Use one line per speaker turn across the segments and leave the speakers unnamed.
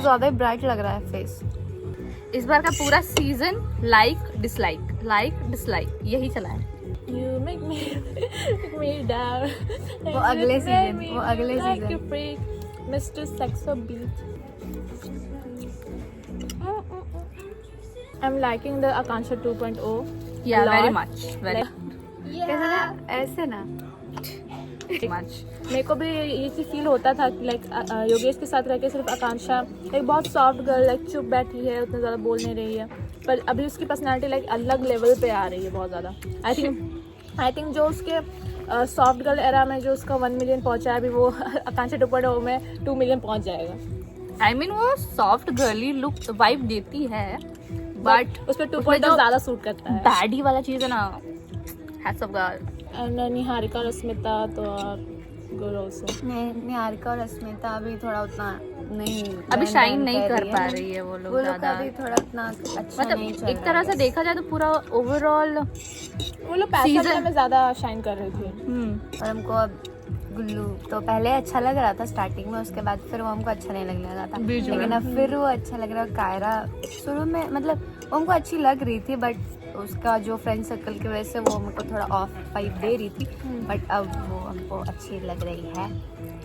ज्यादा ही ब्राइट लग रहा है फेस।
इस बार का पूरा सीजन लाइक डिसलाइक यही चला है।
You make me down.
वो अगले season
Mr. Sexo Beat. I'm liking the Akansha 2.0.
Yeah,
lot.
very much. Very
कैसे ना ऐसे ना
much.
मेरे को भी ये चीज़ फील होता था कि लाइक योगेश के साथ रह के सिर्फ आकांक्षा एक बहुत सॉफ्ट गर्ल लाइक चुप बैठी है, उतना ज़्यादा बोल नहीं रही है, पर अभी उसकी पर्सनालिटी लाइक अलग लेवल पे आ रही है बहुत ज़्यादा। आई थिंक जो उसके सॉफ्ट गर्ल एरा में जो उसका 1 मिलियन पहुंचा है, अभी वो आकांक्षा 2.0 में 2 मिलियन पहुंच जाएगा।
I mean वो सॉफ्ट गर्ली लुक वाइब देती है, बट
उस पर 2.0 ज़्यादा सूट करता है।
बैडी वाला चीज है ना, hats off girl.
And Niharika और स्मिता तो गुड ऑल्सो।
निहारिका और अस्मिता अभी थोड़ा उतना नहीं,
अभी शाइन नहीं कर पा रही है वो लोग ज्यादा,
अभी थोड़ा उतना अच्छा नहीं
मतलब
चल
एक तरह से देखा जाए तो पूरा ओवरऑल
वो लोग पैसा
Season-
देने में ज़्यादा शाइन कर रहे थे।
और हमको अब गुल्लू तो पहले अच्छा लग रहा था स्टार्टिंग में, उसके बाद फिर वो हमको अच्छा नहीं लगने लगा था,
बीच में।
लेकिन अब फिर वो अच्छा लग रहा है। कायरा शुरू में मतलब वो हमको अच्छी लग रही थी, बट उसका जो फ्रेंड सर्कल की वजह से वो हमको थोड़ा ऑफ वाइब दे रही थी, बट अब वो हमको अच्छी लग रही है।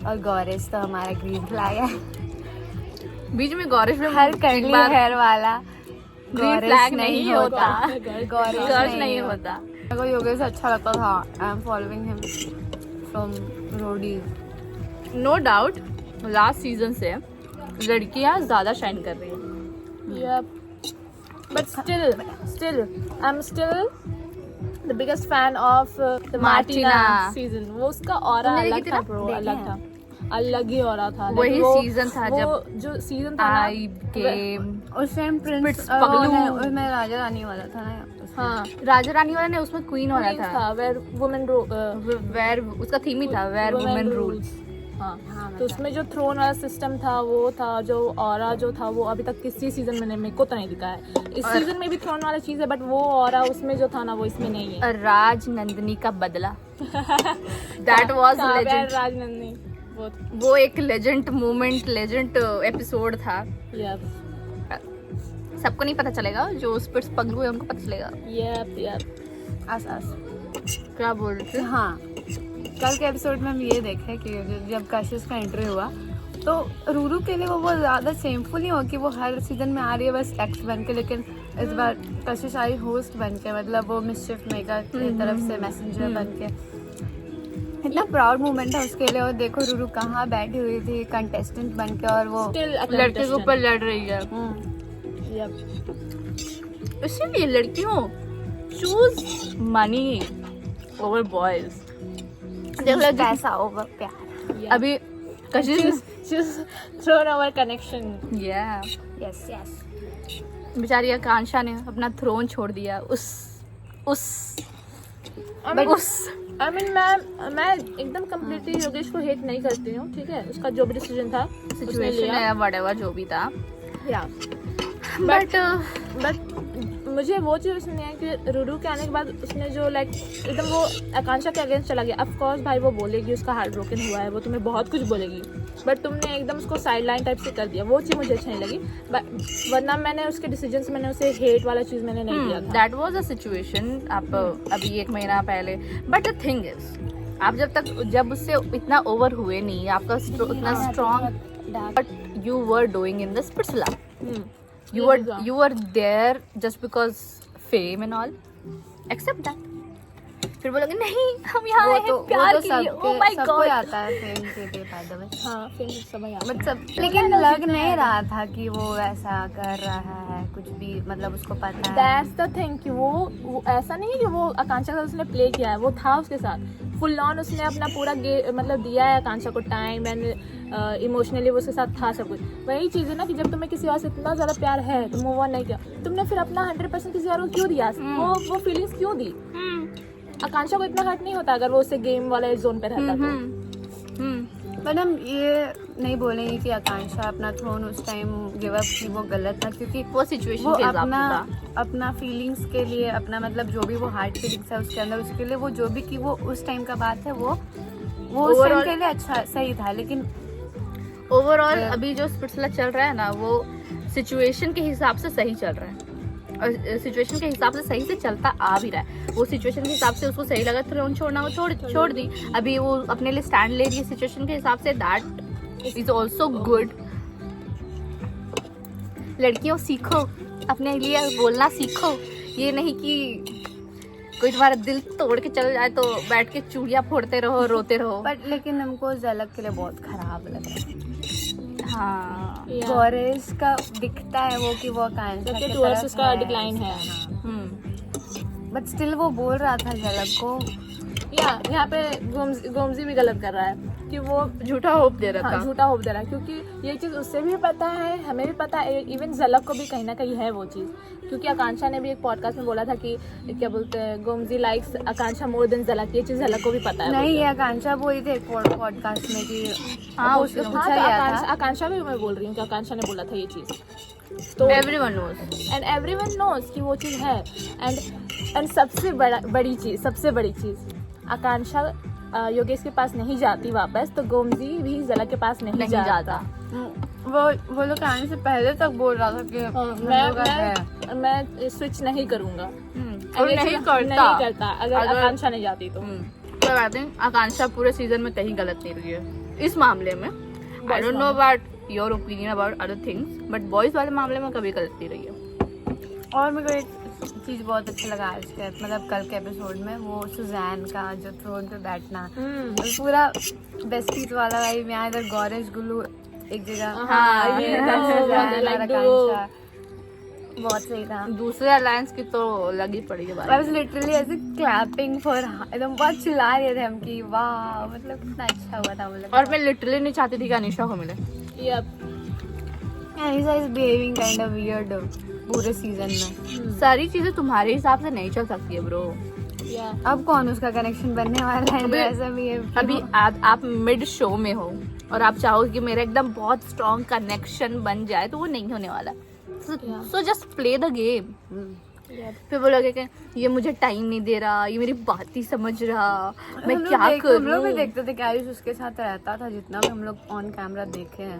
और गौरेश तो हमारा ग्रीन फ्लैग है,
बीच में गौरिश में
हर कर्ली हेयर वाला
ग्रीन फ्लैग नहीं होता,
गौरेश
नहीं होता।
मेरे को योगेश अच्छा लगता था। I am following him from Roadies.
No doubt last season से लड़कियां ज्यादा शाइन कर रही हैं।
Yep. But still, I'm still the biggest fan of the Martina
Martina
season. वो उसका ऑरा
तुमने
अलग
देखी
था
ना?
bro,
देखे
अलग
हैं।
था, अलग ही ऑरा था। Like
वही
वो-
season था
वो
जब
जो सीजन था ना,
आई गेम
उस टाइम प्रिंस
पगलू।
उसमें राजा रानी वाला था ना।
हाँ
राजा रानी वाला नहीं, उसमें क्वीन वाला
Queens
था,
where women
वेयर उसका थीम ही था वेयर वुमेन रूल्स।
हाँ, तो उसमें जो थ्रोन वाला सिस्टम था वो था, जो ऑरा जो था वो अभी तक किसी सीजन में नहीं, मेरे को तो नहीं दिखा है। इस सीजन में भी थ्रोन वाला चीज है, बट वो ऑरा उसमें जो था ना वो इसमें नहीं है।
राज नंदिनी का बदला दैट वाज लेजेंड।
राजनंदिनी
वो एक लेजेंड मोमेंट, लेजेंड एपिसोड था।
यप
सबको नहीं पता चलेगा, जो स्पिट्स पगलू है उनको पता चलेगा।
यप
आस
क्या बोल रहे थे?
हाँ, कल के एपिसोड में हम ये देखे कि जब कशिश का एंट्री हुआ तो रूरू के लिए वो बहुत ज़्यादा शेमफुल नहीं हो कि वो हर सीजन में आ रही है बस एक्ट बन के, लेकिन इस बार कशिश आई होस्ट बन के, मतलब वो मिसचिफ मेकर की तरफ से मैसेंजर बन के। इतना प्राउड मोमेंट है उसके लिए। और देखो रूरू कहाँ बैठी हुई थी कंटेस्टेंट बन के, और वो
लड़के के ऊपर लड़ रही है।
यप
इसीलिए लड़कियों चूज मनी ओवर बॉयज। देख लो
पैसा ओवर प्यार।
अभी Kashish
thrown over connection.
Yes yes.
बेचारी आकांक्षा ने अपना थ्रोन छोड़ दिया उस
आई मीन मैं एकदम कम्प्लीटली योगेश को हेट नहीं करती हूँ, ठीक है, उसका जो भी डिसीजन था
सिचुएशन है व्हाटएवर जो भी था,
या
बट
मुझे वो चीज़ उसने है कि रूरू के आने के बाद उसने जो लाइक एकदम वो आकांक्षा के अगेंस्ट चला गया। ऑफ कोर्स भाई वो बोलेगी उसका हार्ट ब्रोकन हुआ है, वो तुम्हें बहुत कुछ बोलेगी, बट तुमने एकदम उसको साइड लाइन टाइप से कर दिया। वो चीज़ मुझे अच्छी नहीं लगी, वरना मैंने उसके डिसीजन से मैंने उसे हेट वाला चीज़ मैंने नहीं दिया था।
दैट वाज अ सिचुएशन अब अभी 1 महीना पहले। बट द थिंग इज आप जब उससे इतना ओवर हुए नहीं, आपका इतना strong, but you were doing in the स्पिट्सला, you were there just because fame and all, accept that। फिर बोलोगे नहीं हम यहाँ आए हैं प्यार के लिए। Oh my
सबको
God।
आता है फेम के लिए बाय द वे।
हाँ फिर समझ आया।
मतलब लेकिन लग नहीं रहा था कि वो ऐसा कर रहा है कुछ भी, मतलब उसको पता है।
That's the thing कि वो ऐसा नहीं है कि वो आकांक्षा का उसने प्ले किया है, वो था उसके साथ फुल ऑन, उसने अपना पूरा मतलब दिया है आकांक्षा को टाइम एंड इमोशनली वो उसके साथ था सब कुछ। वही चीज़ है ना कि जब तुम्हें किसी और से इतना ज़्यादा प्यार है तो मूव ऑन नहीं किया, तुमने फिर अपना 100% किसी और को क्यों दिया? वो फीलिंग्स क्यों दी? आकांक्षा को इतना हर्ट नहीं होता अगर वो उससे गेम वाले जोन पे रहता तो।
बट हम ये नहीं बोलेंगे कि आकांक्षा अपना थ्रोन उस टाइम गिव अप की वो गलत था, क्योंकि
वो सिचुएशन
वो
के हिसाब से था।
अपना फीलिंग्स के लिए, अपना मतलब जो भी वो हार्ट फीलिंग्स है उसके अंदर, उसके लिए वो जो भी की वो उस टाइम का बात है, वो उस टाइम के लिए अच्छा सही था। लेकिन
ओवरऑल अभी जो स्पिट्सविला चल रहा है ना, वो सिचुएशन के हिसाब से सही चल रहा है, और सिचुएशन के हिसाब से सही से चलता आ भी रहा है। वो सिचुएशन के हिसाब से उसको सही लगा थ्रोन छोड़ना, वो छोड़ दी। अभी वो अपने लिए स्टैंड ले रही है सिचुएशन के हिसाब से, दैट इज ऑल्सो गुड। लड़कियों सीखो, अपने लिए बोलना सीखो, ये नहीं कि कोई तुम्हारा दिल तोड़ के चल जाए तो बैठ के चूड़ियाँ फोड़ते रहो, रोते रहो।
बट लेकिन हमको झलक के लिए बहुत खराब लग रहा है।
हाँ,
गौरेश का दिखता है वो कि वो आकांक्षा की तरफ
उसका
है।
डिक्लाइन है।
बट स्टिल वो बोल रहा था झलक को,
या यहाँ पे गोमजी भी गलत कर रहा है कि वो
झूठा होप दे रहा
हाँ,
था।
झूठा होप दे रहा है, क्योंकि ये चीज़ उससे भी पता है, हमें भी पता है, इवन झलक को भी कहीं ना कहीं है वो चीज़। क्योंकि आकांक्षा ने भी एक पॉडकास्ट में बोला था कि क्या बोलते हैं, गोमजी लाइक्स आकांक्षा मोर देन झलक, ये चीज़ झलक को भी पता है।
नहीं ये आकांक्षा बोली थी एक पॉडकास्ट में कि
हाँ,
उसको
उसने-
पूछा गया था।
आकांक्षा भी मैं बोल रही हूँ कि आकांक्षा ने बोला था ये चीज़, तो
everyone knows
and everyone knows कि वो चीज़ है। एंड सबसे बड़ी चीज़ आकांक्षा योगेश के पास नहीं जाती वापस, तो गोमजी भी झलक के पास नहीं जाता।
वो लोग आने से पहले तक बोल रहा था कि हम लोग का है।
मैं स्विच नहीं करूंगा,
और
ये
नहीं
चीज़
करता
अगर आकांक्षा नहीं जाती तो।
तो आई थिंक आकांक्षा पूरे सीजन में कहीं गलत नहीं रही है इस मामले में। I don't know about your opinion about other things, but boys वाले मामले में कभी गलत नहीं रही है।
और मेरे को एक चीज़ बहुत अच्छा लगा आज के मतलब कल के एपिसोड में, वो सुजैन का जो थ्रोन पे बैठना, वो पूरा बेस्टीज वाला वाइब। यहाँ इधर गौरेश गुल्लू एक जगह,
हाँ, ये
इधर
तो
सुजैन और
like
आकांक्षा, बहुत सही था।
दूसरे अलायंस की तो लगी पड़ी है
I
बात।
was literally ऐसे clapping for एकदम बहुत चिल्ला रहे थे हम कि वाह, मतलब कितना अच्छा हुआ था वो लोग।
और मैं लिटरली नहीं चाहती थी कि अनीशा को मिले।
Anisa is behaving kind of weird पूरे सीजन में।
सारी चीजें तुम्हारे हिसाब से नहीं चल सकती है ब्रो।
अब कौन उसका कनेक्शन बनने वाला है जो ऐसा behave
अभी आप मिड शो में हो और आप चाहोगे कि मेरा एकदम बहुत स्ट्रॉन्ग कनेक्शन बन जाए, तो वो नहीं होने वाला। So just play the game. फिर बोलोगे कि ये मुझे टाइम नहीं दे रहा, ये मेरी बात ही समझ रहा, मैं
हम लोग
क्या
हम लोग भी
करूं।
देखते थे कि आयुष उसके साथ रहता था, जितना भी हम लोग ऑन कैमरा देखे हैं।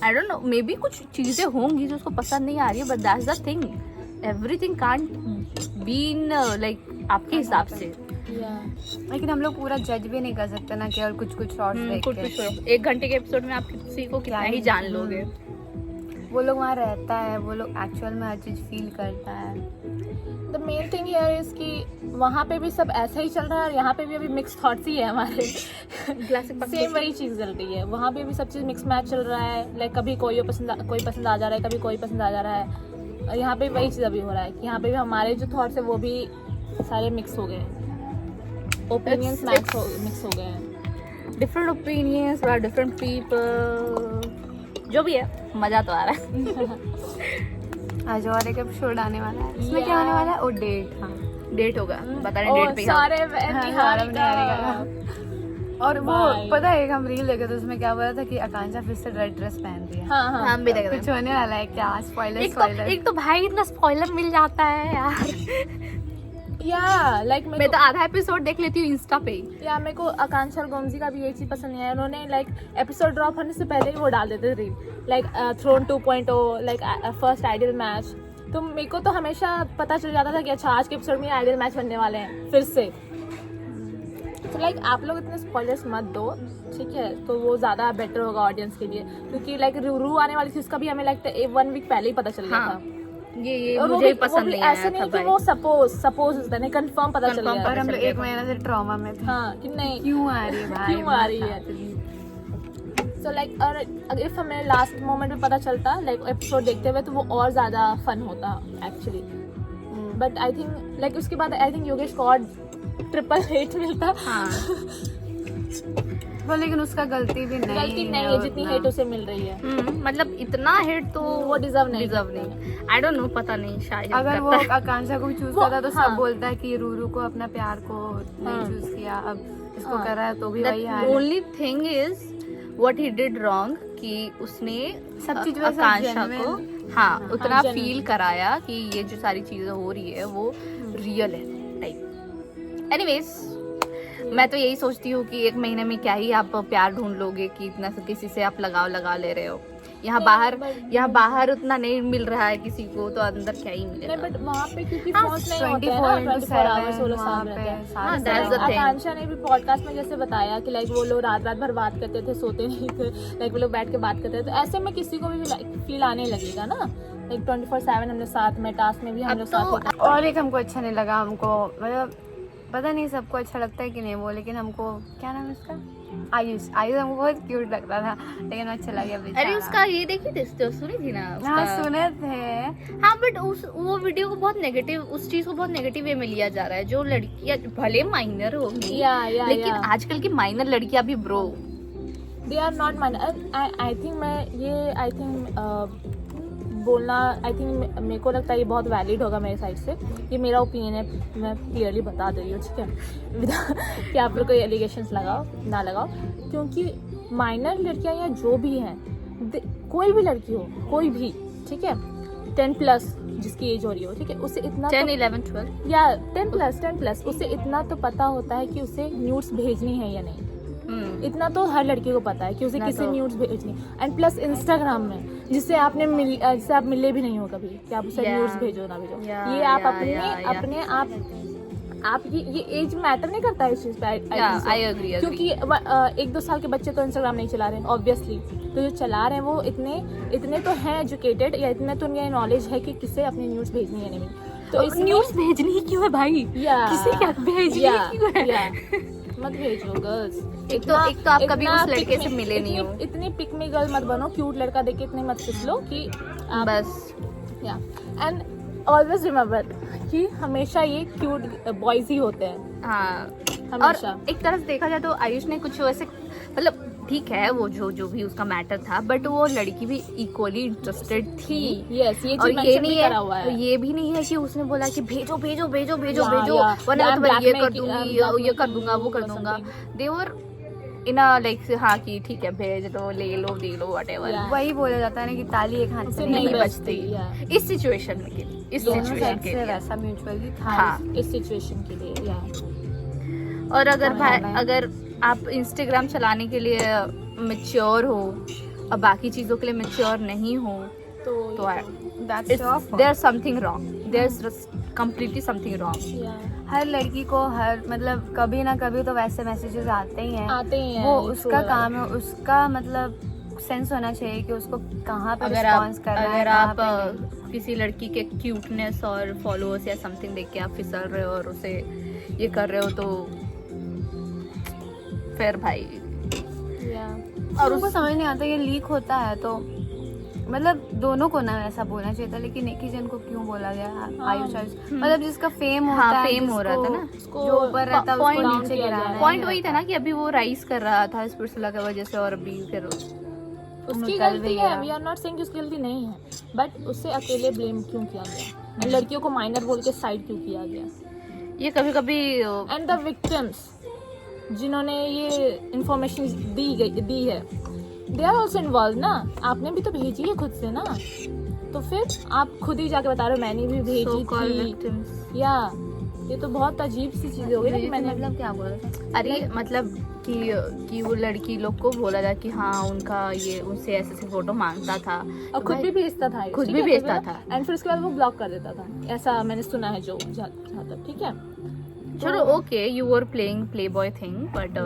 I don't know, may be कुछ चीजें होंगी जो उसको पसंद नहीं आ रही है, but that's the thing, everything can't be in like आपके हिसाब से।
लेकिन हम लोग पूरा जज भी नहीं कर सकते ना, केवल कुछ कुछ शॉर्ट्स देख
कुछ
के।
कुछ 1 घंटे के एपिसोड में आप किसी को कितना ही जान लोगे।
वो लोग वहाँ रहता है, वो लोग एक्चुअल में हर चीज फील करता है।
The main thing here is कि वहाँ पे भी सब ऐसा ही चल रहा है और यहाँ पे भी अभी मिक्स थॉट्स ही है हमारे। सेम वही चीज़ चल रही है, वहाँ पे भी सब चीज़ मिक्स मैच चल रहा है। लाइक कभी कोई पसंद आ जा रहा है, कभी कोई पसंद आ जा रहा है। और यहाँ पे वही चीज़ अभी हो रहा है कि यहाँ पे भी हमारे जो थॉट्स है वो भी सारे मिक्स हो गए हैं, ओपिनियंस मिक्स हो गए हैं।
Different opinions by different people, जो भी है मजा तो आ रहा है।
आज और एक एपिसोड आने वाला है, इसमें क्या होने वाला है? ओ डेट, हाँ
डेट होगा, बता रहे डेट पे
सारे
हाँ, और वो
Bye.
पता है एक हम रील देखे थे, उसमें क्या बोला था कि आकांक्षा फिर से रेड ड्रेस पहन रही है।
हाँ
हम भी देख रहे
कुछ
हैं।
होने वाला है क्या? स्पॉइलर
एक तो भाई इतना स्पॉइलर मिल जाता है यार।
या लाइक
मैं तो आधा एपिसोड देख लेती हूँ इंस्टा पे ही।
या मेरे को आकांक्षा और गोमजी का भी यही चीज़ पसंद नहीं है, उन्होंने लाइक एपिसोड ड्रॉप होने से पहले ही वो डाल देते थे reel, like thrown 2.0, like first ideal match. तो मेरे को तो हमेशा पता चल जाता था कि अच्छा आज के एपिसोड में आइडियल मैच बनने वाले हैं फिर से। तो लाइक आप लोग इतने स्पॉयलर्स मत दो, ठीक है? तो वो ज़्यादा बेटर होगा ऑडियंस के लिए, क्योंकि लाइक रू आने वाली थी, उसका भी हमें लाइक 1 वीक पहले ही पता चल गया
हाँ,
था।
ये
और
मुझे पसंद नहीं आया
ऐसे
था
नहीं कि
भाई।
वो सपोज नहीं, कंफर्म पता चल गया
और
था।
हम लोग 1 महीने से ट्रॉमा में थे।
हाँ कि नहीं
क्यों आ रही है भाई,
क्यों आ रही है। सो लाइक और इफ हमें लास्ट मोमेंट में पता चलता लाइक एपिसोड देखते हुए, तो वो और ज़्यादा फन होता actually. But I think like उसके बाद आई थिंक योगेश को और ट्रिपल हेट मिलता।
हाँ
वो लेकिन उसका गलती भी नहीं
है जितनी हेट उसे मिल रही है।
मतलब इतना हेट तो
वो डिजर्व नहीं
आई डोंट नो, पता नहीं शायद
अगर वो आकांक्षा को भी चूज
वो-
करता तो
हाँ।
सब बोलता है कि रूरू को अपना प्यार को नहीं चूज किया, अब इसको कर रहा है तो भी वही हाल है।
Only thing is what he did wrong कि उसने
सब चीज वैसा
आकांक्षा को
genuine-
हाँ उतना
genuine।
फील कराया कि ये जो सारी चीजें हो रही है वो रियल है टाइप। एनीवेज मैं तो यही सोचती हूँ कि 1 महीने में क्या ही आप प्यार ढूंढ लोगे कि इतना से किसी से आप लगा ले रहे हो। यहाँ बाहर उतना नहीं मिल रहा है किसी को, तो अंदर क्या ही मिलेगा।
नहीं, बट वहाँ पे क्योंकि फोन नहीं होते हैं ना, 24 आवर्स वो लोग साथ रहते हैं।
हाँ, that's the thing।
आकांक्षा ने भी पॉडकास्ट में जैसे बताया कि लाइक वो लोग रात भर बात करते थे, सोते नहीं थे, लाइक वो लोग बैठ के बात करते थे, तो ऐसे में किसी को भी फील आने लगेगा ना, लाइक 24/7 हम लोग साथ में, टास्क में भी हम लोग साथ होते हैं।
और एक हमको अच्छा नहीं लगा, हमको मतलब पता नहीं सबको अच्छा लगता है कि नहीं वो, लेकिन हमको क्या नाम है उसका, आयुष हमको बहुत क्यूट लगता था, लेकिन अच्छा लगा बेचारा।
अरे उसका ये देखी थी, तो सुनी थी ना उसका?
हाँ सुने थे।
हाँ, बट वो वीडियो को बहुत नेगेटिव, उस चीज को बहुत नेगेटिव वे में लिया जा रहा है। जो लड़कियां भले माइनर होगी, लेकिन आजकल की माइनर लड़कियां भी bro,
they are not minor. I think बोलना, आई थिंक मेरे को लगता है ये बहुत वैलिड होगा मेरे साइड से, ये मेरा ओपिनियन है, मैं क्लियरली बता दे रही हूँ, ठीक है कि आप लोग कोई एलिगेशंस लगाओ ना लगाओ, क्योंकि माइनर लड़कियाँ या जो भी हैं, कोई भी लड़की हो, कोई भी, ठीक है, 10+ जिसकी एज हो रही हो, ठीक है, उसे इतना
10, 11, 12
या 10+, उसे इतना तो पता होता है कि उसे न्यूड्स भेजनी है या नहीं। इतना तो हर लड़की को पता है कि उसे किसे न्यूड्स भेजनी, एंड प्लस इंस्टाग्राम में जिससे आप मिले भी नहीं हो कभी, कि आप उसे न्यूड्स भेजो ना भेजो, ये आप अपने आप ये एज मैटर नहीं करता है इस चीज पे।
आई एग्री,
क्योंकि 1-2 साल के बच्चे तो इंस्टाग्राम नहीं चला रहे हैं ऑब्वियसली, तो जो चला रहे हैं वो इतने तो हैं एजुकेटेड, या इतने तो उनके नॉलेज है कि किसे अपनी न्यूज़ भेजनी है नहीं, तो इस
न्यूज़ भेजनी ही क्यों है भाई, किसे क्या भेजनी क्यों है?
मत भेजो गर्ल्स।
एक तो आप कभी उस लड़के से मिले नहीं हो,
इतनी पिक मी गर्ल मत बनो, क्यूट लड़का देख के इतने मत फिसलो कि
बस।
या एंड ऑलवेज रिमेम्बर कि हमेशा ये क्यूट बॉयज ही होते हैं।
हाँ,
हमेशा।
और एक तरह से देखा जाए तो आयुष ने कुछ वैसे, मतलब ठीक है वो जो भी उसका मैटर था, बट वो लड़की भी इक्वली इंटरेस्टेड थी।
यस, ये
और ये नहीं
करा हुआ है।
ये भी नहीं है कि उसने बोला कि भेजो वरना तो मैं ये कर दूंगी, ये कर दूंगा, वो कर दूंगा। दे वर इन लाइक हाँ कि ठीक है भेज दो, ले लो, दे लो, व्हाटएवर।
वही बोला जाता है ना कि ताली एक हाथ से
नहीं बजती इस सिचुएशन में के लिए, इस सिचुएशन के लिए
वैसा म्यूचुअली था।
हाँ,
इस सिचुएशन के लिए या।
और अगर आप इंस्टाग्राम चलाने के लिए मैच्योर हो और बाकी चीजों के लिए मैच्योर नहीं हो, तो there something wrong, there completely something wrong.
हर लड़की को मतलब कभी ना कभी तो वैसे मैसेजेस आते ही हैं, वो उसका काम है, उसका मतलब सेंस होना चाहिए कि उसको कहाँ पर रिस्पॉन्स करना है।
अगर आप किसी लड़की के क्यूटनेस और फॉलोअर्स या समथिंग देख के आप फिसल रहे हो और उसे ये कर रहे हो, तो फिर भाई
और उसको समझ नहीं आता ये लीक होता है, तो मतलब दोनों को ना ऐसा बोलना चाहिए था, लेकिन एक ही जन को क्यों बोला गया? आयुष मतलब जिसका फेम होता है,
फेम हो रहा था ना,
जो ऊपर रहता है उसको नीचे गिराना है।
पॉइंट वही था ना कि अभी वो राइज कर रहा था स्पिरिचुअल की वजह से, और अभी फिर
उसकी गलती है, वी आर नॉट सेइंग कि उसकी गलती नहीं है, बट उससे अकेले ब्लेम क्यों किया गया, लड़कियों को माइनर बोल के साइड क्यों किया गया?
ये कभी कभी
एंड द विक्टिम्स जिन्होंने ये इंफॉर्मेशन दी है, दे आर ऑल्सो इन्वॉल्व ना। आपने भी तो भेजी है खुद से ना, तो फिर आप खुद ही जाके बता रहे हो मैंने भी भेजी थी। या ये तो बहुत अजीब सी चीज हो गई ना कि मैंने,
मतलब क्या बोला था? अरे मतलब कि वो लड़की लोग को बोला था कि हाँ उनका ये उनसे ऐसे फोटो मांगता था
और खुद भी भेजता था, एंड फिर उसके बाद वो ब्लॉक कर देता था, ऐसा मैंने सुना है जो जहाँ तक। ठीक है,
चलो okay, you were playing play boy thing, but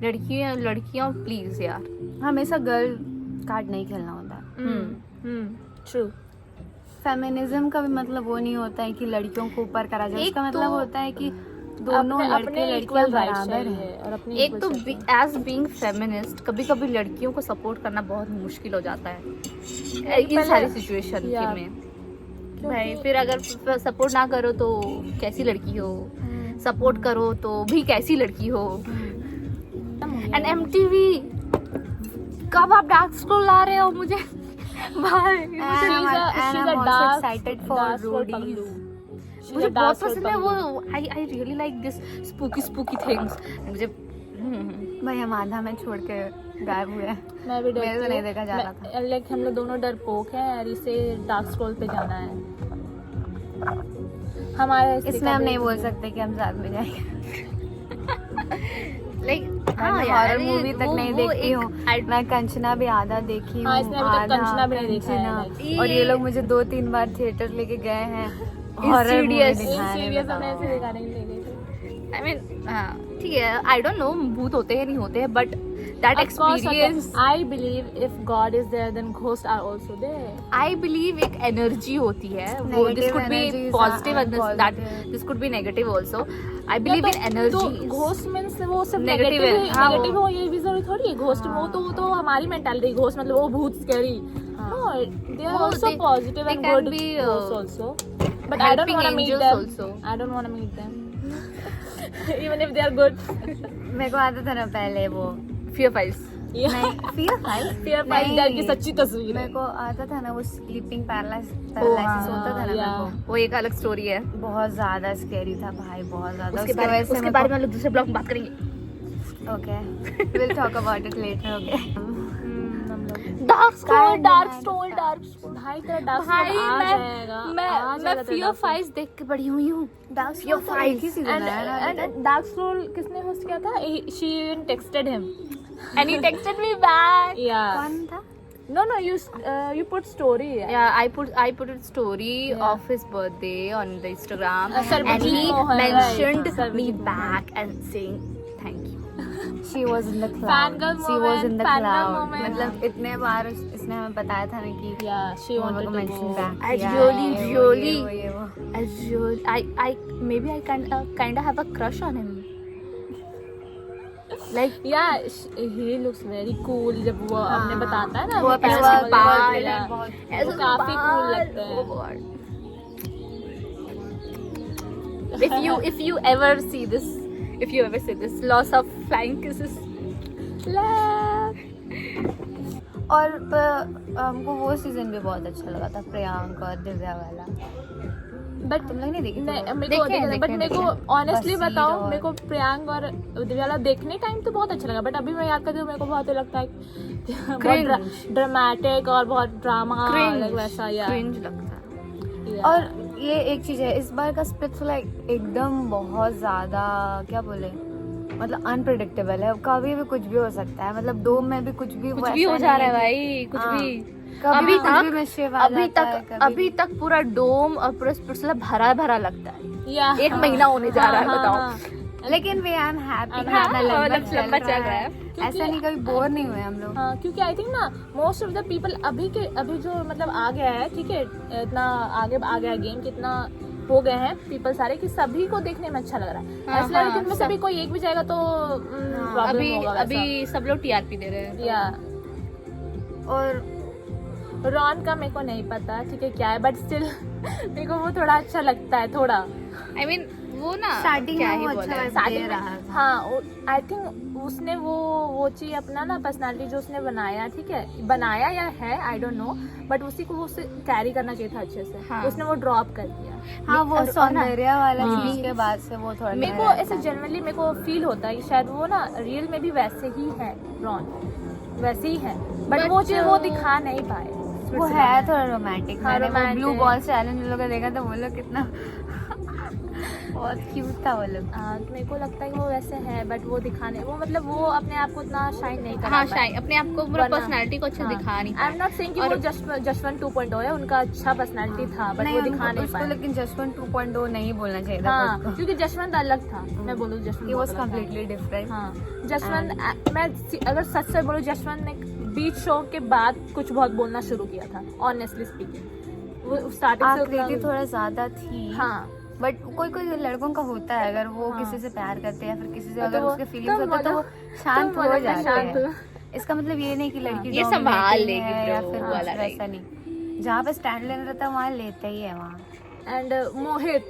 लड़कियां प्लीज यार,
हमेशा गर्ल कार्ड नहीं खेलना होता।
ट्रू।
फेमिनिज्म का भी मतलब वो नहीं होता है कि लड़कियों को ऊपर करा जाए, इसका मतलब होता है कि दोनों लड़के लड़कियां बराबर है।
और अपनी
एक तो एज बीइंग फेमिनिस्ट कभी कभी लड़कियों को सपोर्ट करना बहुत मुश्किल हो जाता है इन सारी सिचुएशन में। भाई फिर अगर सपोर्ट ना करो तो कैसी लड़की हो, सपोर्ट करो तो भी कैसी लड़की हो। एंड MTV कब आप डार्क स्क्रोल ला रहे हो मुझे भाई, मुझे बहुत पसंद है वो। I really like this spooky things. मुझे
भाई हम आधा में छोड़ के गायब हुए हैं,
मैं भी
मेरे को नहीं देखा जा रहा था।
लाइक हम लोग दोनों डरपोक हैं और इसे डार्क स्क्रॉल पे जाना है हमारे,
इसमें हम नहीं बोल सकते कि हम साथ में जाएंगे।
लाइक
मैं हॉरर मूवी तक नहीं देखती हूँ। मैं कंचना भी आधा देखी
हाँ,
हूँ,
इसने अभी तक कंचना भी नहीं देखा है,
कंचना। और ये लोग मुझे 2-3 बार थिएटर लेके गए हैं हॉरर मूवी
Insidious।
दिखाने।
सीरियस हमने ऐसे दिखा नहीं लगे।
आई मीन ठीक है, आई डोंट नो भूत होते हैं नहीं होते हैं, but that experience
I believe if God is there, then ghosts are also there.
I believe एक एनर्जी होती है वो, this
Negative
could be
energies
positive
are
and that
positive.
This could be negative also. I believe in
तो
energy.
Ghost means वो सिर्फ
Negative
negative
है, हाँ,
negative
वो-
हो ये भी जरूरी थोड़ी है। घोस्ट वो तो हमारी मेंटालिटी घोस्ट मतलब वो भूत स्कैरी। नो, दे आर
वो
also
they-
positive
they
and
can
good
be,
ghost also, but I don't
helping
want to meet
angels
them
also.
I don't want to meet them even if they are good.
मेरे को आता था ना पहले वो
fear files.
नहीं fear file
fear file डर की सच्ची तस्वीर
मेरे
है।
को आता था ना वो स्लीपिंग पैरालिसिस
हाँ,
होता था ना मेरे
yeah.
को।
वो एक अलग स्टोरी है,
बहुत ज्यादा स्कैरी था भाई, बहुत ज्यादा।
उसके बारे में हम लोग दूसरे ब्लॉग में बात करेंगे।
Okay will talk about it later. Okay
dark
Sky
dark
Night
story
का।
Dark story.
भाई तेरा डार्क
भाई
आ जाएगा,
मैं फियर फाइल्स देख के बड़ी हुई हूँ।
Fear Files की सीजन आया ना अभी तक?
एंड डार्क स्क्रोल किसने होस्ट किया था? She texted him and he texted me back. या
कौन था?
no you put story.
Yeah, I put a story of his birthday on the Instagram, and
Sarvajit
he
Mohan,
mentioned
right.
me
Sarvajit
back and saying thank you.
She was in the cloud.
Fangirl
She was in the
moment, fangirl
cloud.
moment.
मतलब इतने बार इसने हमें बताया था ना कि
Yeah, she
वो
wanted
लोग
to
mention
go.
back
I
किया
really,
है, वो
really-
ये, वो ये, वो।
I maybe I kind of have a crush on him. Like
Yeah, he looks very cool जब वो अपने बताता है ना
वो अपने
कैसे
work
बाल
बाल
या-
बहुत
ऐसे
वो काफी cool
बाल,
लगते हैं।
oh God. If you ever see this loss of flying kisses.
और हमको वो सीजन भी बहुत अच्छा लगा था, प्रियांक और दिव्या वाला।
बट
तुम लोग नहीं देखी?
नहीं, मेरे
देखे
को
हैं,
बट मेरे को ऑनेस्टली
बसीर
बताओ,
और-
मेरे को प्रियांक और दिव्याला देखने टाइम तो बहुत अच्छा लगा, बट अभी मैं याद करती हूँ मेरे को बहुत लगता है बहुत ड्रामेटिक और बहुत ड्रामा वैसा या
Cringe लगता है।
और ये एक चीज है इस बार का स्प्लिट्स लाइक एकदम बहुत ज्यादा क्या बोले, मतलब अनप्रिडिक्टेबल है। कभी भी कुछ भी हो सकता है, मतलब डोम में भी कुछ भी
हो जा रहा है भाई, कुछ
हाँ।
भी।
कभी कुछ भी मिसशिफ आ जाता है, कभी
अभी तक पूरा डोम और पूरा स्पिट्सला भरा भरा लगता है।
या
एक महीना होने जा रहा है, बताओ।
लेकिन वी आर हैप्पी,
हाँ, मतलब लंबा चल रहा है।
ऐसा नहीं कभी बोर नहीं हुए हम लोग।
हाँ, क्योंकि आई थिंक ना मोस्ट ऑफ द पीपल अभी जो मतलब आ गया है, ठीक है, इतना आगे आ गया गेम, कितना हो गए हैं पीपल सारे कि सभी को देखने में अच्छा लग रहा है।
हाँ,
ऐसा लग रहा है कि
हाँ,
उनमें से भी कोई एक भी जाएगा तो प्रॉब्लम होगा वैसा।
अभी सब लोग टीआरपी दे रहे हैं।
या
और
रॉन का मेरे को नहीं पता, ठीक है क्या है, बट स्टिल मेरे को वो थोड़ा अच्छा लगता है थोड़ा।
आई मीन वो ना
स्टार्टिंग
क्या
में
ही
वो
बोला
अच्छा
है।
दे रहा था।
हाँ, आई थिंक उसने वो चीज अपना ना पर्सनालिटी जो उसने बनाया, ठीक है, बनाया या है आई डोंट नो, बट उसी को वो उसे कैरी करना चाहिए था अच्छे से।
हाँ।
उसने वो ड्रॉप कर दिया।
हाँ वो सौंदर्य वाला
हाँ।
चीज के बाद से वो थोड़ा
मेरे को ऐसे जनरली मेरे को फील होता है कि शायद वो ना रियल में भी वैसे ही है, रॉन वैसे ही है, बट वो चीज वो दिखा नहीं पाए।
वो है थोड़ा रोमांटिक।
हाँ,
मैंने वो
romantic।
ब्लू बॉल चैलेंज लोग का देखा था, वो लोग कितना बहुत क्यूट था वो लोग।
तो मेरे को लगता है कि वो वैसे है, बट वो दिखाने वो मतलब वो अपने आप को उतना शाइन नहीं कर
हाँ शाइन अपने आप को पूरा
वरना-
पर्सनालिटी को अच्छे से दिखा नहीं
आई एम नॉट सेइंग कि वो जसवंत 2.0 है, उनका अच्छा पर्सनालिटी था, बट वो दिखा नहीं
उसको
पाए।
लेकिन जसवंत 2.0 नहीं बोलना चाहिए था
हाँ,
खुद को।
क्योंकि जसवंत अलग था, मैं बोलूँ जसवंत
He was
बहुत अलग था।
completely different.
हाँ, जसवंत मैं अगर सच से बोलूँ, जसवंत ने बीच शो के बाद कुछ बहुत बोलना शुरू किया था, ऑनेस्टली स्पीकिंग। वो स्टार्टिंग से
आकृति
उतना-
थोड़ा ज्यादा थी।
हाँ,
बट कोई कोई लड़कों का होता है, अगर वो
हाँ।
किसी से प्यार करते हैं या फिर किसी से
तो
अगर
वो-
उसके फीलिंग्स
तुम
होते हैं तो वो
बोलो-
शांत
तुम
हो
बोलो,
जाते
शांत
हैं।
हो।
इसका मतलब ये नहीं कि लड़की
ये संभाल
dominating
लेगी
है या
bro,
फिर
वाला
कुछ वैसा नहीं। जहाँ पे स्टैंड लेना रहता है वहाँ लेते ही है वहाँ।
And Mohit,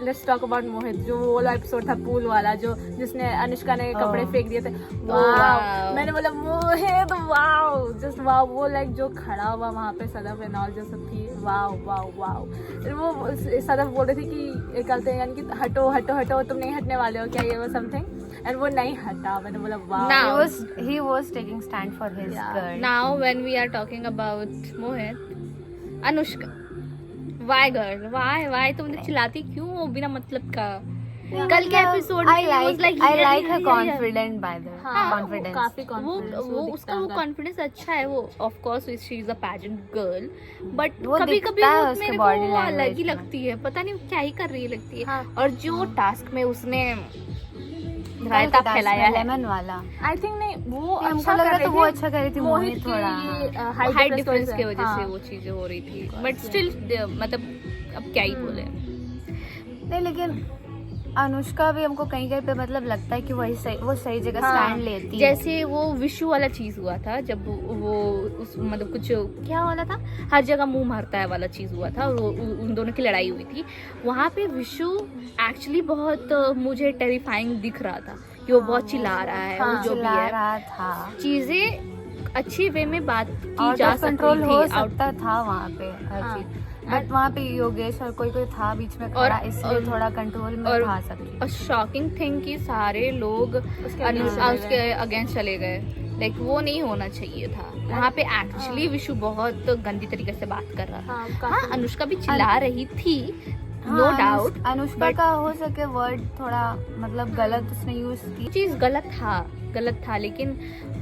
let's talk about Mohit, जो वो वाला एपिसोड था पूल वाला, जो जिसने अनुष्का ने कपड़े
Oh.
फेंक दिए थे।
wow.
वाओ, मैंने बोला मोहित वाओ, जस्ट वाओ, वो लाइक जो खड़ा हुआ वहाँ पे सदफ एंड ऑल जो सब थी, वाओ वाओ वाओ। वो सदफ बोल रही थी कि कहते हैं यानी कि हटो हटो हटो, तुम नहीं हटने वाले हो क्या, ये वो समथिंग, एंड वो नहीं हटा। मैंने बोला wow.
Now-
He was taking stand for his
Yeah.
girl.
Now when we are talking about Mohit, Anushka, why girl, why तुमने चिल्लाती क्यों हो बिना मतलब का? कल के एपिसोड में
I like her confident by the way.
हाँ,
Confidence.
काफी
वो
confidence
वो
दिखता
उसका
है
वो
उनका।
कॉन्फिडेंस अच्छा है, वो of course she is a pageant girl, but
वो
कभी कभी
दिखता है
वो
उसके
मेरे
body
को अलग
language
ही
में।
लगती है, पता नहीं क्या ही कर रही लगती है।
हाँ।
और जो टास्क में उसने रायता फैलाया है,
लेमन वाला
आई थिंक नहीं वो
हमको
अच्छा
लग रहा
कर
था
रही
वो
थी।
अच्छा कर रही थी
मोहित
मोहित
की
थोड़ा
ये
हाइट डिफरेंस की वजह
हाँ।
से वो चीजें हो रही थी, बट स्टिल मतलब अब क्या ही बोले।
नहीं, लेकिन अनुष्का भी हमको कहीं कहीं पे मतलब लगता है कि वो सही जगह
हाँ,
स्टैंड लेती है।
जैसे वो विशु वाला चीज हुआ था, जब वो उस मतलब कुछ क्या वाला था, हर जगह मुंह मारता है वाला चीज हुआ था, और वो उन दोनों की लड़ाई हुई थी। वहां पे विशु एक्चुअली बहुत मुझे टेरिफाइंग दिख रहा था कि वो बहुत चिल्ला रहा है,
हाँ,
वो जो भी
चिल्ला
है
रहा था,
चीजें अच्छी वे में बात की
आउट
जा
ऑफ कंट्रोल
सकती
हो
थी।
सकता था वहाँ पे हर
हाँ।
चीज, बट वहाँ पे योगेश और कोई कोई था बीच में खड़ा, इसलिए थोड़ा कंट्रोल में था सब चीज।
और शॉकिंग थिंग कि सारे लोग उसके अगेंस्ट चले गए, लाइक वो नहीं होना चाहिए था वहाँ पे। एक्चुअली विशु बहुत गंदी तरीके से बात कर रहा था। हाँ, अनुष्का भी चिल्ला रही थी, नो
हाँ,
डाउट,
अनुष्का का हो सके वर्ड थोड़ा मतलब गलत उसने यूज की।
चीज गलत था, लेकिन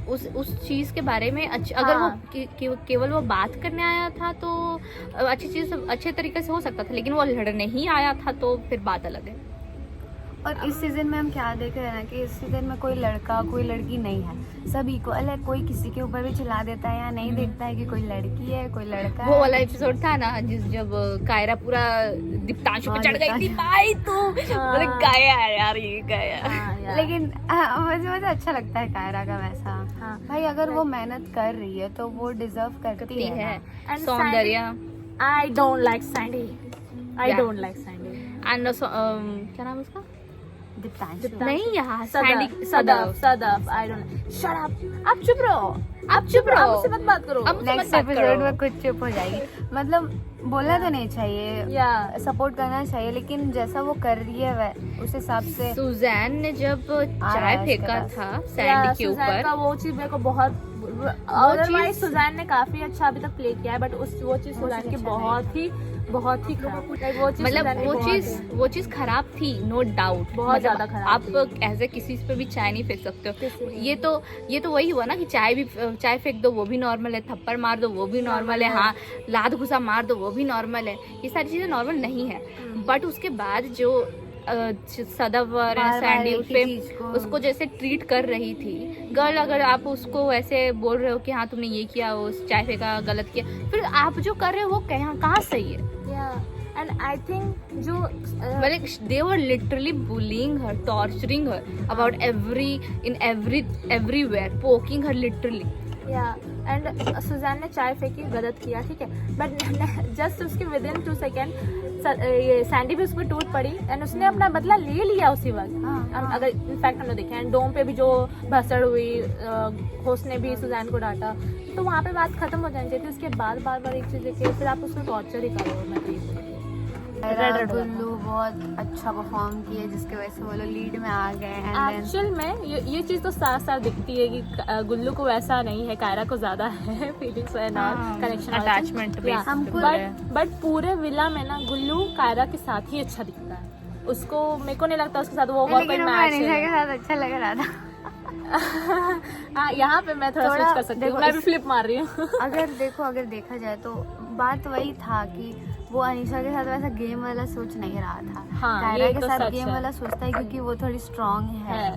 उस चीज के बारे में अगर वो केवल वो बात करने आया था तो अच्छी चीज अच्छे तरीके से हो सकता था, लेकिन वो लड़ने ही आया था तो फिर बात अलग है।
और इस सीजन में हम क्या देख रहे हैं ना कि इस सीजन में कोई लड़का कोई लड़की नहीं है, सब इक्वल है। कोई किसी के ऊपर भी चिल्ला देता है या नहीं देखता है कि कोई लड़की है कोई लड़का
वो
है।
वाला एपिसोड था ना जब कायरा पूरा दीप्तांशु पे चढ़ गई थी, भाई तू बोले गाया है यार, ये गाया।
लेकिन मुझे अच्छा लगता है कायरा का वैसा।
हाँ।
भाई अगर वो मेहनत कर रही है तो वो डिजर्व करती है
है
ना।
And
Soundarya
I don't like Sandy, I
Yeah.
Don't like Sandy.
And क्या नाम है उसका,
दीप्तांशु।
नहीं यार Sandy
Sadaf I don't shut up, आप चुप रहो, आप मुझसे मत बात करो।
अब मुझसे
नेक्स्ट
मत बात
एपिसोड
करो।
में कुछ चुप हो जाएगी। मतलब बोलना तो नहीं चाहिए,
या
सपोर्ट करना चाहिए, लेकिन जैसा वो कर रही है वह उस हिसाब से
सुजैन ने जब
आ रहा
चाय
है
फेंका
उसके
था
या
सैंडी के
सुजैन का
ऊपर,
वो चीज मेरे को बहुत, अदरवाइज सुजैन ने काफी अच्छा अभी तक प्ले किया है, बट वो चीज सुजैन की बहुत ही खराब, like वो चीज
मतलब
सुजैन की
वो चीज खराब थी, नो डाउट,
बहुत ज्यादा खराब
आप ऐसे किसी पे भी चाय नहीं फेंक सकते हो। ये तो वही हुआ ना कि चाय फेंक दो वो भी नॉर्मल है, थप्पड़ मार दो वो भी नॉर्मल है, हाँ लात घुसा मार दो वो भी नॉर्मल है, ये सारी चीजें नॉर्मल नहीं है। बट उसके बाद जो सदफ और
बार-बार
सैंडी
एक
उस
ही
पे
चीज को-
उसको जैसे ट्रीट कर रही थी गर्ल, अगर आप उसको वैसे बोल रहे हो कि हाँ तुमने ये किया, उस चाय फेंका, गलत किया, फिर आप जो कर रहे हो वो कहाँ सही है।
एंड आई थिंक जो
Like they were literally bullying her, torturing her about everywhere, poking her literally.
And Suzanne ने चाय फेंकी, गलत किया, ठीक है, बट जस्ट उसके विद इन 2 सेकेंड ये सैंडी भी उस पर टूट पड़ी एंड उसने अपना बदला ले लिया उसी वक्त।
हाँ।
अगर इनफैक्ट हम लोग देखें एंड डोम पे भी जो भसड़ हुई, होस्ट ने भी सुजैन को डांटा, तो वहाँ पे बात खत्म हो जानी चाहिए थी। उसके बाद बार एक चीज देखे फिर आप उसको टॉर्चर ही करो। मैं तो ये बोलूँगी।
कायरा गुल्लू बहुत अच्छा परफॉर्म किए जिसकी वजह से वो लोग लीड में आ गए। एंड देन
एक्चुअल में ये चीज तो साफ साफ दिखती है कि गुल्लू को वैसा नहीं है, कायरा को ज्यादा है feelings and connection
attachment
but पूरे विला में ना गुल्लू कायरा के साथ ही अच्छा दिखता है। उसको मेरे को नहीं लगता उसके साथ वो और कोई
लेकिन
मैच
अनीशा
है।
के साथ अच्छा लग रहा था।
हाँ, यहाँ पे मैं थोड़ा स्विच कर सकती हूँ,
देखो,
मैं भी फ्लिप मार रही हूँ।
अगर देखा जाए तो बात वही था कि वो अनीशा के साथ वैसा गेम वाला सोच नहीं रहा था।
हाँ,
कायरा
ये
के
तो
साथ
सच
गेम
है।
वाला सोचता है क्योंकि वो थोड़ी स्ट्रांग है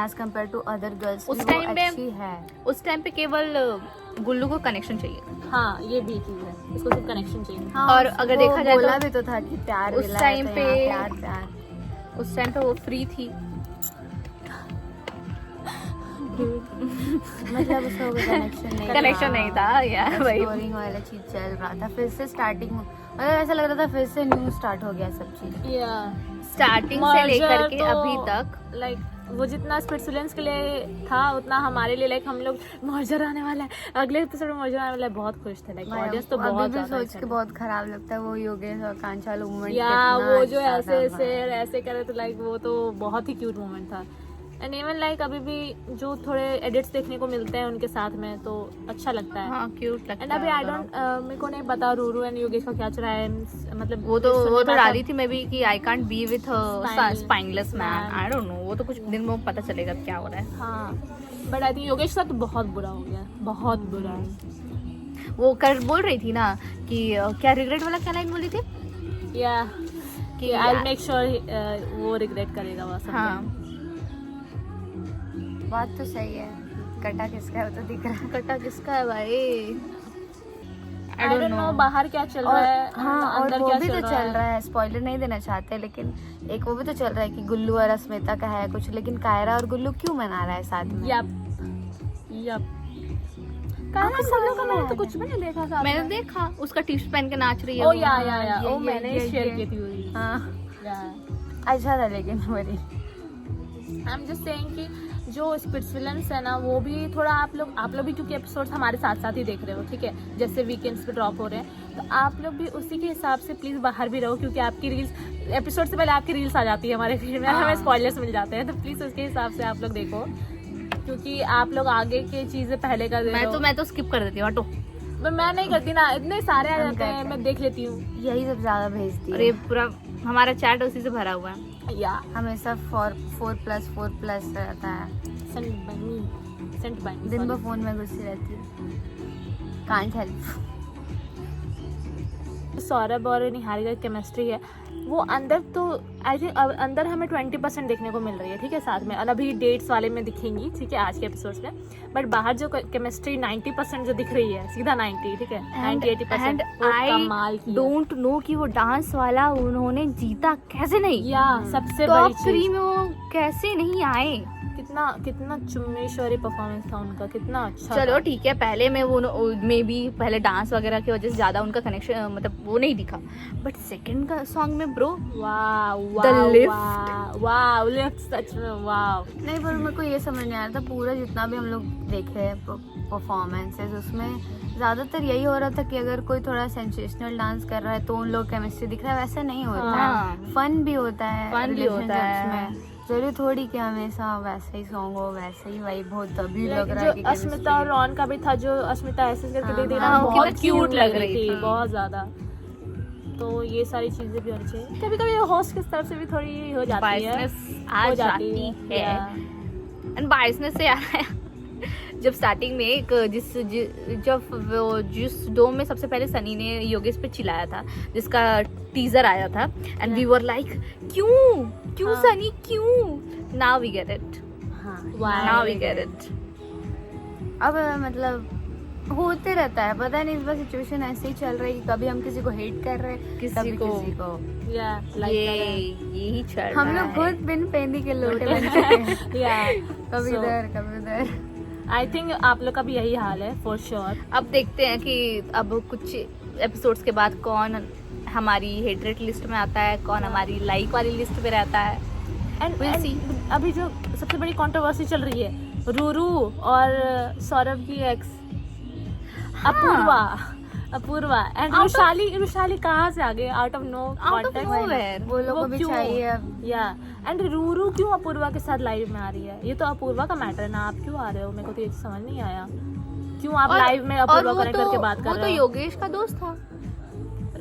as compared to other girls.
उस टाइम पे
अच्छी है।
उस टाइम पे केवल गुल्लू को कनेक्शन चाहिए।
हाँ, ये भी चीज है, इसको सिर्फ कनेक्शन चाहिए।
हाँ,
और अगर
वो
देखा जाए तो
बोला भी तो था कि प्यार
उस
मिला है,
टाइम
तो
पे
यहाँ प्यार
उस टाइम पे वो फ्री थी।
मतलब उसका कोई
कनेक्शन नहीं था यार, वही
स्टोरिंग वाला चीज चल रहा था। फिर से स्टार्टिंग मतलब ऐसा लग रहा था फिर से न्यू स्टार्ट हो गया सब चीज।
स्टार्टिंग से लेकर के अभी तक
लाइक वो जितना स्पिट्सुलेंस के लिए था उतना हमारे लिए, लाइक हम लोग मर्जर आने वाला है, अगले एपिसोड में मर्जर आने वाला है, बहुत खुश थे। लाइक ऑडियंस तो
अभी
बहुत
भी
ज्यादा
सोच के बहुत खराब लगता है वो योगेश और कांचा वाला मूवमेंट।
या वो जो ऐसे कर रहे थे, लाइक वो तो बहुत ही क्यूट मोमेंट था। एंड इवन लाइक अभी भी जो थोड़े एडिट्स देखने को मिलते हैं उनके साथ में तो अच्छा लगता है।
हाँ क्यूट लगता
एंड अभी
है
आई डोंट मेरे को नहीं पता रूरू एंड योगेश का क्या चल रहा है, मतलब
वो तो
सुनने में
डाली थी मैं भी कि I can't be with
Spineless
spineless man,
man.
I don't know, वो तो कुछ दिन में पता चलेगा क्या हो रहा है।
हाँ बट आई थिंक योगेश का तो बहुत बुरा हो गया, बहुत बुरा।
वो कर बोल रही थी ना कि क्या रिग्रेट वाला क्या लाइन बोली थी
या
कि
आई विल मेक श्योर वो रिग्रेट करेगा वो सब।
हाँ
बात तो सही है, कटा किसका है वो तो दिख रहा है।
कटा किसका है भाई,
आई डोंट नो बाहर क्या चल रहा है,
हाँ, और
अंदर
वो
क्या
भी तो
चल
चल रहा है, स्पॉइलर नहीं देना चाहते लेकिन एक वो भी तो चल रहा है कि गुल्लू और अस्मिता का है कुछ, लेकिन कायरा और गुल्लू क्यों मना रहा है साथ में?
यप काला गुल्लू का मैंने तो कुछ भी नहीं देखा साथ
मैंने
में।
देखा उसका टिप्स पहन के नाच रही है
ओ
वो।
या
ये-
ओ
ये-
मैंने
ये-
शेयर
ये-
की थी वही।
हाँ
Yeah.
अच्छा था लेकिन वही
आई एम जस्ट सेइंग कि जो स्पिट्स विलन्स है ना वो भी थोड़ा आप लोग भी क्योंकि एपिसोड्स हमारे साथ साथ ही देख रहे हो, ठीक है, जैसे वीकेंड्स पे ड्रॉप हो रहे हैं तो आप लोग भी उसी के हिसाब से प्लीज़ बाहर भी रहो, क्योंकि आपकी रील्स एपिसोड से पहले आपकी रील्स आ जाती है हमारे फीड में, हमें स्पॉयलर्स मिल जाते हैं, तो प्लीज़ उसके हिसाब से आप लोग देखो, क्योंकि आप लोग आगे की चीज़ें पहले कर दे रहे हो।
मैं तो स्किप कर देती हूँ, हटो।
पर मैं नहीं करती ना, इतने सारे आ जाते हैं, मैं देख लेती हूँ।
यही सब ज्यादा भेजती
और ये
है
पूरा हमारा चैट उसी से भरा हुआ है।
या
हमेशा 4+4+ रहता है,
सेंट बाय
दिन भर फोन में घुसी रहती है, कांट हेल्प।
सौरभ और निहारिका की केमिस्ट्री है वो अंदर तो आई थिंक अंदर हमें 20% देखने को मिल रही है, ठीक है, साथ में, और अभी डेट्स वाले में दिखेंगी, ठीक है, आज के एपिसोड्स में, बट बाहर जो केमिस्ट्री 90% जो दिख रही है, सीधा 90, ठीक है, 90-80% वो कमाल की है।
डोंट नो कि वो डांस वाला उन्होंने जीता कैसे नहीं,
या सबसे
टॉप
बड़ी
3
चीज
में वो कैसे नहीं आए।
कितना चुम्मेश्वरी परफॉर्मेंस था उनका, कितना अच्छा
चलो
था।
ठीक है, पहले में वो में भी पहले डांस वगैरह की वजह से ज्यादा उनका कनेक्शन मतलब वो नहीं दिखा, बट सेकंड का सॉन्ग में ब्रो
वाह लिफ्ट सच में वाह।
नहीं पर मेरे को ये समझ नहीं आ रहा था, पूरा जितना भी हम लोग देखे हैं परफॉर्मेंसेस उसमें ज़्यादातर यही हो रहा था कि अगर कोई थोड़ा सेंसेशनल डांस कर रहा है तो उन लोग केमिस्ट्री दिख रहा है, वैसा नहीं होता
हाँ।
है, फन भी होता है,
Fun भी होता है।
relationships में जरूरी थोड़ी कि हमेशा वैसे ही सॉन्ग हो, वैसे ही वाइब हो, तभी लग रहा है कि
जो अस्मिता और रॉन का भी था, जो अस्मिता ऐसे करके दे रही
हाँ,
थी,
वो
बहुत
कितना
क्यूट
cute
लग
लग
रही
रही
थी,
थी।
बहुत ज्यादा। तो ये सारी चीजें भी होनी चाहिए, कभी कभी होस्ट की तरफ से भी थोड़ी हो जाती है,
बायसनेस आ
हो
जाती है।
Yeah.
एंड बायसनेस से आ रहा है जब स्टार्टिंग में एक जिस डोम में सबसे पहले सनी ने योगेश पे चिल्लाया था, जिसका टीजर आया था, एंड वी वर लाइक क्यों
हाँ।
सनी क्यों, now we get it, now we get it.
अब मतलब होते रहता है, पता नहीं इस बार सिचुएशन ऐसे ही चल रही है कि कभी हम किसी को हेट कर रहे हैं,
किसी
कभी
को।
किसी को।
यही चल रहा
हम लोग
है।
खुद बिन पेंदी के लोटे बन चुके हैं, कभी
So-
इधर कभी उधर।
आई थिंक आप लोग का भी यही हाल है फॉर श्योर।
अब देखते हैं कि अब कुछ एपिसोड्स के बाद कौन हमारी हेटरेट लिस्ट में आता है, कौन हमारी लाइक वाली लिस्ट पे रहता है। We'll see.
अभी जो सबसे बड़ी कंट्रोवर्सी चल रही है, रूरू और सौरभ की एक्स अपूर्वा एंड रुशाली कहाँ से आ गए, out of no
Out of nowhere.
वो लोग को भी चाहिए अब।
या एंड रूरू क्यों अपूर्वा के साथ लाइव में आ रही है, ये तो अपूर्वा का मैटर है ना, आप क्यों आ रहे हो, मेरे को तो ये समझ नहीं आया, क्यों आप लाइव में अपूर्वा कनेक्ट करके बात कर
वो तो
रहे हो।
योगेश का दोस्त था,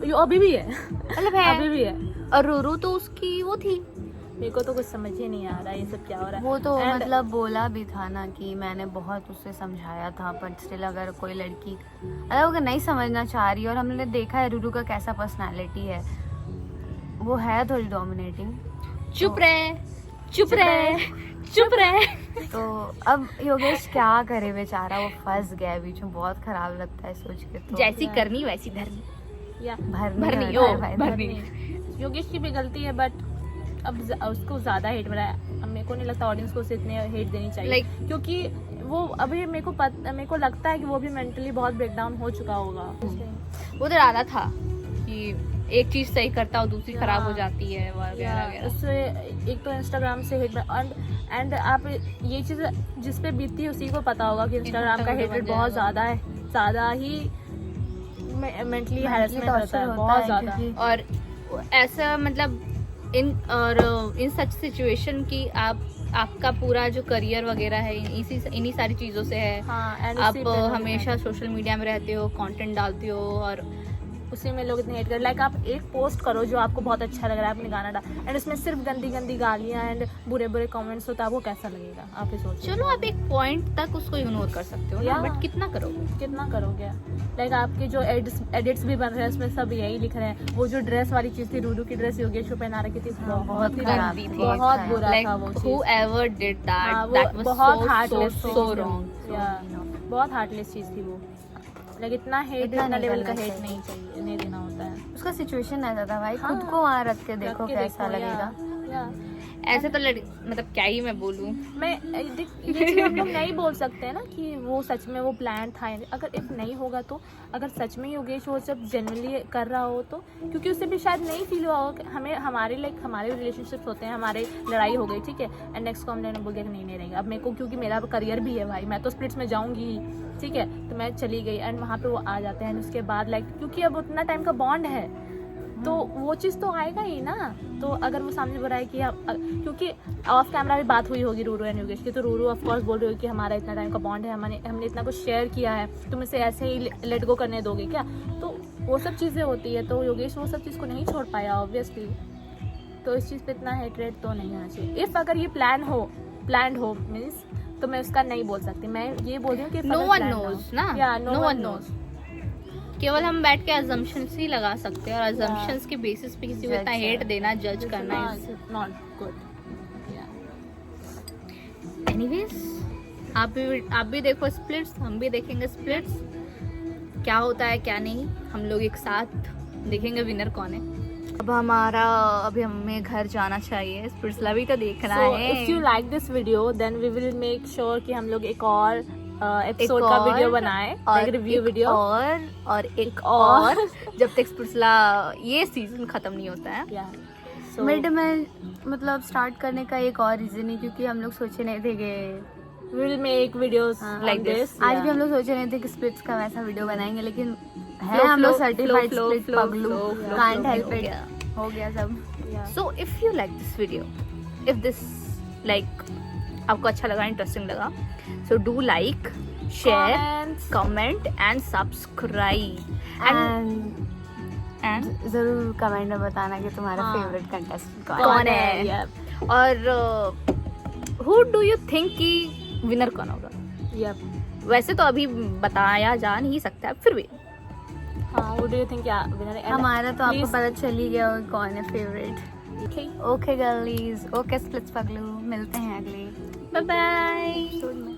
ये अभी भी है,
मतलब
अभी
है,
भी है,
और रूरू तो उसकी वो थी।
मेरे को तो कुछ समझ ही नहीं आ रहा है ये सब क्या हो रहा है।
वो तो
And-
मतलब बोला भी था ना कि मैंने बहुत उससे समझाया था, बट स्टिल अगर कोई लड़की अगर नहीं समझना चाह रही, और हमने देखा है रूरू का कैसा पर्सनालिटी है, वो है थोड़ी डोमिनेटिंग,
चुप रहे चुप रहे चुप रहे।
तो अब योगेश क्या करे बेचारा, वो फंस गया है बीच में, बहुत खराब लगता है सोच के। तो
जैसी करनी वैसी धरनी।
या
भरनी
ओ,
होता है भाई,
भरनी।
योगेश की भी गलती है, बट अब उसको ज्यादा हेट मिला है। अब मेरे को नहीं लगता ऑडियंस को उसे इतने हेट देनी चाहिए,
Like-
क्योंकि वो अभी मेरे को लगता है कि वो भी मेंटली बहुत ब्रेकडाउन हो चुका होगा।
वो तो डाला था कि एक चीज सही करता और दूसरी खराब हो जाती है वगैरह वगैरह।
उससे एक तो इंस्टाग्राम से हेट, एंड आप ये चीज जिस पे बीतती है उसी को पता होगा कि इंस्टाग्राम का हेट रेट बहुत ज्यादा है, ज्यादा ही मेंटली हैरेसमेंट होता है, बहुत ज्यादा।
और ऐसा मतलब इन सच सिचुएशन की आप आपका पूरा जो करियर वगैरह है इन्हीं सारी चीज़ों से है।
हाँ, and
आप
उसी पे
हमेशा सोशल मीडिया में रहते हो, कंटेंट डालते हो और
उसी में लोग इतने हेट कर। लाइक आप एक पोस्ट करो जो आपको बहुत अच्छा लग रहा है, आपने गाना डाला, एंड उसमें सिर्फ गंदी गंदी गालियाँ एंड बुरे बुरे कमेंट्स होता है, वो कैसा लगेगा आप ही सोचो।
चलो आप एक पॉइंट तक उसको इग्नोर कर सकते हो ना,
Yeah.
बट कितना करोगे?
कितना करोगे? लाइक आपके जो एडिट्स भी बन रहे हैं उसमें सब यही लिख रहे हैं। वो जो ड्रेस वाली चीज़ थी, रूरू की ड्रेस योगेश को पहना रखी थी, बहुत ही
गंदी थी,
बहुत बुरा
Like
था वो चीज़।
whoever did that,
हाँ,
that
वो
was
बहुत हार्टलेस
so wrong.
बहुत हार्टलेस चीज़ थी वो। लाइक इतना हेट,
इतना
इतना
नहीं
लेवल का
करना
हेट
चाहिए।
नहीं चाहिए, नहीं देना होता है।
उसका सिचुएशन ऐसा था भाई,
हाँ।
खुद को वहाँ रख के देखो
रख के
कैसा
देखो,
लगेगा।
या।
ऐसे तो मतलब क्या ही मैं बोलूं।
मैं ये चीज़ हम लोग नहीं बोल सकते हैं ना कि वो सच में वो प्लान था। अगर इफ नहीं होगा तो, अगर सच में योगेश वो सब जेन्युइनली कर रहा हो तो, क्योंकि उससे भी शायद नहीं फील हुआ हो कि हमें हमारे रिलेशनशिप्स होते हैं, हमारे लड़ाई हो गई, ठीक है, एंड नेक्स्ट को हम लेने बोल गया कि नहीं रहेंगे। अब मेरे को क्योंकि मेरा करियर भी है भाई, मैं तो स्प्लिट्स में जाऊँगी, ठीक है, तो मैं चली गई एंड वहाँ पे वो आ जाते हैं। उसके बाद लाइक क्योंकि अब उतना टाइम का बॉन्ड है तो वो चीज़ तो आएगा ही ना। तो अगर वो सामने बुराई की, क्योंकि ऑफ कैमरा भी बात हुई होगी रूरू एंड योगेश की, तो रूरू ऑफ कोर्स बोल रही होगी कि हमारा इतना टाइम का बॉन्ड है, हमने इतना कुछ शेयर किया है, तुम इसे ऐसे ही लेट गो करने दोगे क्या? तो वो सब चीज़ें होती है। तो योगेश वो सब चीज़ को नहीं छोड़ पाया ऑब्वियसली। तो इस चीज़ पे इतना हेटरेट तो नहीं होना चाहिए। इफ़ अगर ये प्लान हो मीन्स, तो मैं उसका नहीं बोल सकती। मैं ये बोल रही हूँ कि
नो वन नोज ना, नो वन नोज। केवल हम बैठ के अजम्पशंस ही लगा सकते हैं, और अजम्पशंस के बेसिस पे किसी को इतना हेट देना, जज करना है
नॉट गुड।
एनीवेज आप भी देखो स्प्लिट्स, हम भी देखेंगे स्प्लिट्स, क्या होता है क्या नहीं, हम लोग एक साथ देखेंगे विनर कौन है। अब अभी हमें घर जाना चाहिए, स्प्लिट्स भी तो देखना है।
If you like this video then we will make sure कि हम लोग एक और एपिसोड का वीडियो बनाए,
और
रिव्यू वीडियो,
और एक और जब तक स्प्लिट्सला ये सीजन खत्म नहीं होता है।
मिड में मतलब स्टार्ट करने का एक और रीजन है, क्योंकि हम लोग सोचे नहीं थे कि
we will make videos
like
like
this.
this.
आज भी हम लोग सोचे नहीं थे कि स्प्लिट्स का वैसा वीडियो बनाएंगे, लेकिन है हम लोग सर्टिफाइड स्प्लिट पगलू, कांट हेल्प इट, हो गया सब।
So if you like this video, if this like आपको अच्छा लगा, इंटरेस्टिंग लगा, so do like, share,
Comments.
Comment and subscribe and
जरूर कमेंट में बताना कि तुम्हारा
हाँ।
फेवरेट कंटेस्टेंट कौन
कौन
है।
है?
Yep.
और हु डू यू थिंक कि विनर कौन होगा?
Yep.
वैसे तो अभी बताया जा नहीं सकता, फिर भी
हाँ, what do you think? Yeah, winner. And
हमारा तो आपको
please-
पता चल ही गया होगा कौन है favourite.
Okay.
Okay girlies, okay splits पगलू, मिलते हैं अगले
बाय बाय।
एपिसोड में।